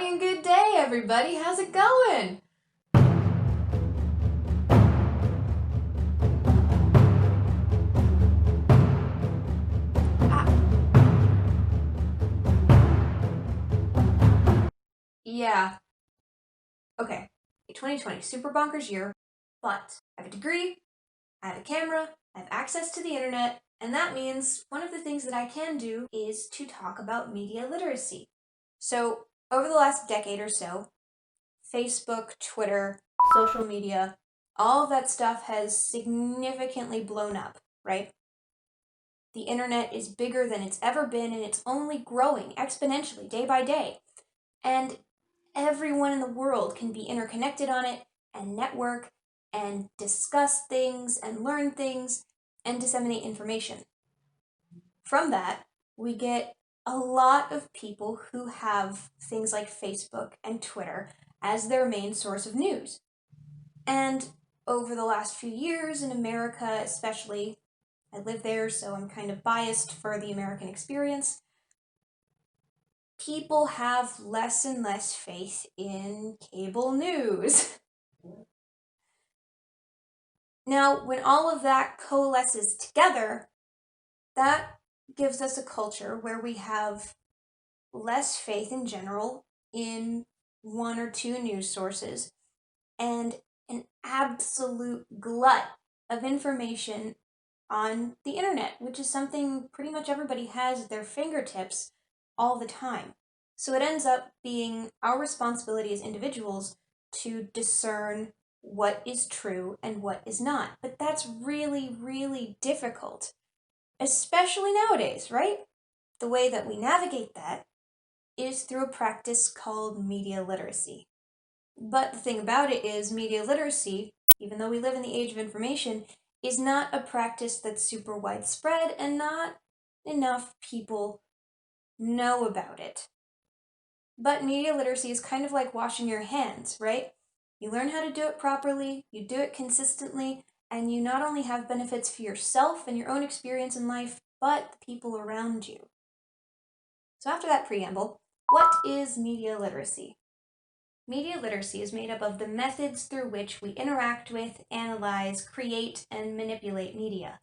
Italian good day, everybody. How's it going? Ah, yeah. Okay. 2020, super bonkers year, but I have a degree, I have a camera, I have access to the internet, and that means one of the things that I can do is to talk about media literacy. So, over the last decade or so, Facebook, Twitter, social media, all of that stuff has significantly blown up, right? The internet is bigger than it's ever been, and it's only growing exponentially day by day. And everyone in the world can be interconnected on it and network and discuss things and learn things and disseminate information. From that, we get a lot of people who have things like Facebook and Twitter as their main source of news. And over the last few years in America, especially, I live there, so I'm kind of biased for the American experience. People have less and less faith in cable news. Now, when all of that coalesces together, that gives us a culture where we have less faith in general in one or two news sources and an absolute glut of information on the internet, which is something pretty much everybody has at their fingertips all the time. So it ends up being our responsibility as individuals to discern what is true and what is not. But that's really, really difficult, especially nowadays, right? The way that we navigate that is through a practice called media literacy. But the thing about it is, media literacy, even though we live in the age of information, is not a practice that's super widespread and not enough people know about it. But media literacy is kind of like washing your hands, right? You learn how to do it properly, you do it consistently, and you not only have benefits for yourself and your own experience in life, but the people around you. So after that preamble, what is media literacy? Media literacy is made up of the methods through which we interact with, analyze, create, and manipulate media.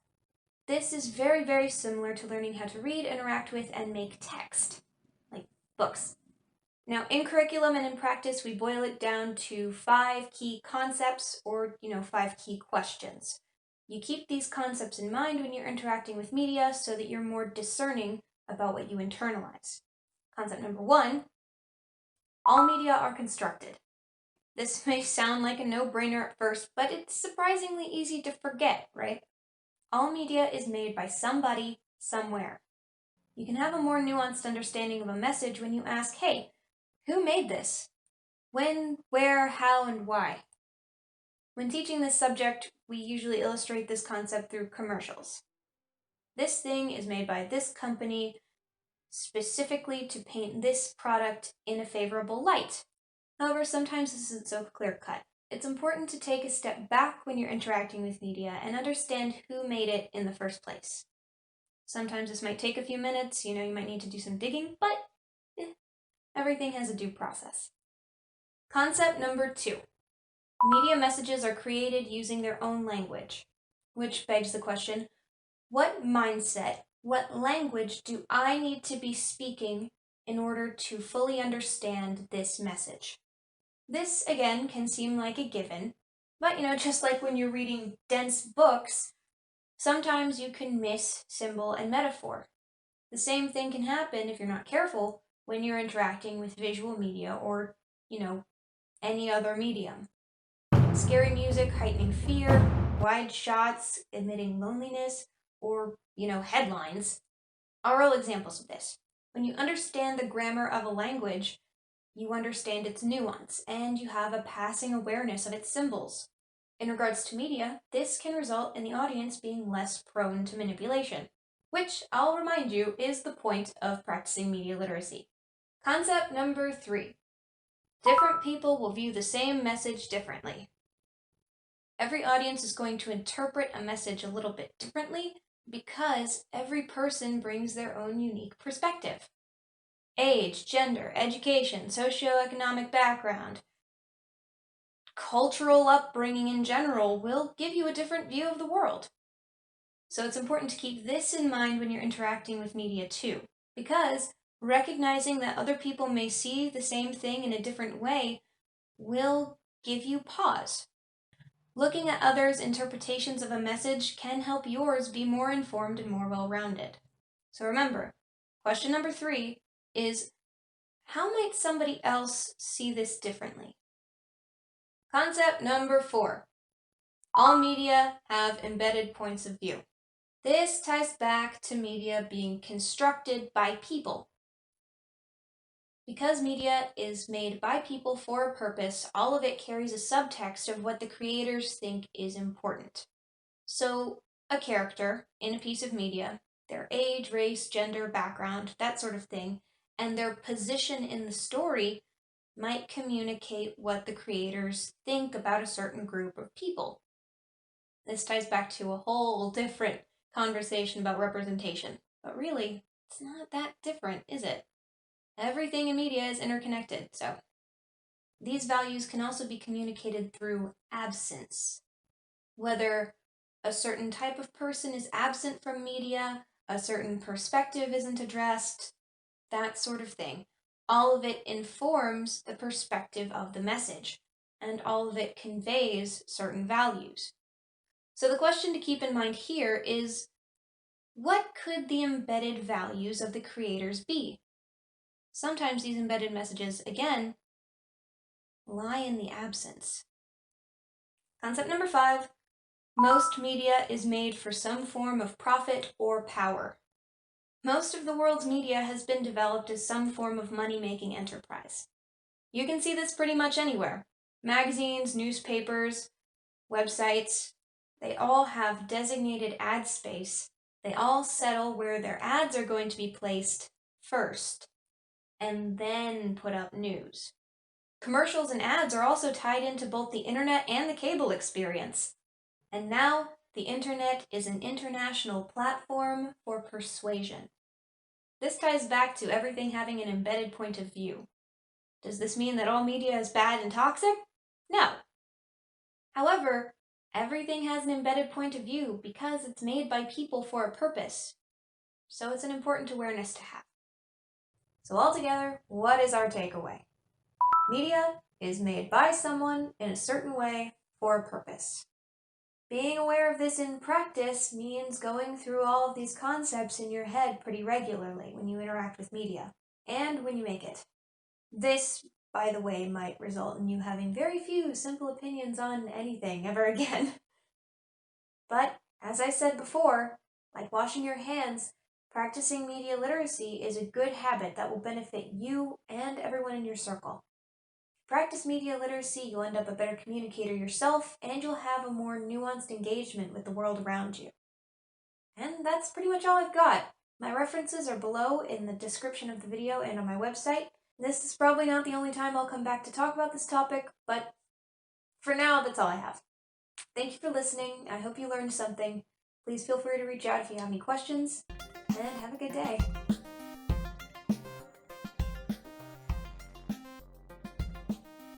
This is very, very similar to learning how to read, interact with, and make text, like books. Now, in curriculum and in practice, we boil it down to 5 key concepts or, 5 key questions. You keep these concepts in mind when you're interacting with media so that you're more discerning about what you internalize. Concept number 1, all media are constructed. This may sound like a no-brainer at first, but it's surprisingly easy to forget, right? All media is made by somebody, somewhere. You can have a more nuanced understanding of a message when you ask, hey, who made this? When, where, how, and why? When teaching this subject, we usually illustrate this concept through commercials. This thing is made by this company specifically to paint this product in a favorable light. However, sometimes this isn't so clear-cut. It's important to take a step back when you're interacting with media and understand who made it in the first place. Sometimes this might take a few minutes, you might need to do some digging, but everything has a due process. Concept number 2. Media messages are created using their own language, which begs the question, what mindset, what language do I need to be speaking in order to fully understand this message? This, again, can seem like a given, but just like when you're reading dense books, sometimes you can miss symbol and metaphor. The same thing can happen, if you're not careful, when you're interacting with visual media or, any other medium. Scary music heightening fear, wide shots emitting loneliness, or, headlines are all examples of this. When you understand the grammar of a language, you understand its nuance, and you have a passing awareness of its symbols. In regards to media, this can result in the audience being less prone to manipulation, which, I'll remind you, is the point of practicing media literacy. Concept number 3. Different people will view the same message differently. Every audience is going to interpret a message a little bit differently because every person brings their own unique perspective. age, gender, education, socioeconomic background, cultural upbringing in general will give you a different view of the world. So it's important to keep this in mind when you're interacting with media too, because recognizing that other people may see the same thing in a different way will give you pause. Looking at others' interpretations of a message can help yours be more informed and more well-rounded. So remember, question number 3 is, how might somebody else see this differently? Concept number 4, all media have embedded points of view. This ties back to media being constructed by people. Because media is made by people for a purpose, all of it carries a subtext of what the creators think is important. So, a character in a piece of media, their age, race, gender, background, that sort of thing, and their position in the story might communicate what the creators think about a certain group of people. This ties back to a whole different conversation about representation, but really, it's not that different, is it? Everything in media is interconnected, so these values can also be communicated through absence. Whether a certain type of person is absent from media, a certain perspective isn't addressed, that sort of thing. All of it informs the perspective of the message, and all of it conveys certain values. So the question to keep in mind here is, what could the embedded values of the creators be? Sometimes these embedded messages, again, lie in the absence. Concept number 5, most media is made for some form of profit or power. Most of the world's media has been developed as some form of money-making enterprise. You can see this pretty much anywhere. Magazines, newspapers, websites, they all have designated ad space. They all settle where their ads are going to be placed first, and then put up news. Commercials and ads are also tied into both the internet and the cable experience. And now, the internet is an international platform for persuasion. This ties back to everything having an embedded point of view. Does this mean that all media is bad and toxic? No. However, everything has an embedded point of view because it's made by people for a purpose. So it's an important awareness to have. So altogether, what is our takeaway? Media is made by someone in a certain way for a purpose. Being aware of this in practice means going through all of these concepts in your head pretty regularly when you interact with media, and when you make it. This, by the way, might result in you having very few simple opinions on anything ever again. But, as I said before, like washing your hands, practicing media literacy is a good habit that will benefit you and everyone in your circle. Practice media literacy, you'll end up a better communicator yourself, and you'll have a more nuanced engagement with the world around you. And that's pretty much all I've got. My references are below in the description of the video and on my website. This is probably not the only time I'll come back to talk about this topic, but for now, that's all I have. Thank you for listening. I hope you learned something. Please feel free to reach out if you have any questions, and have a good day.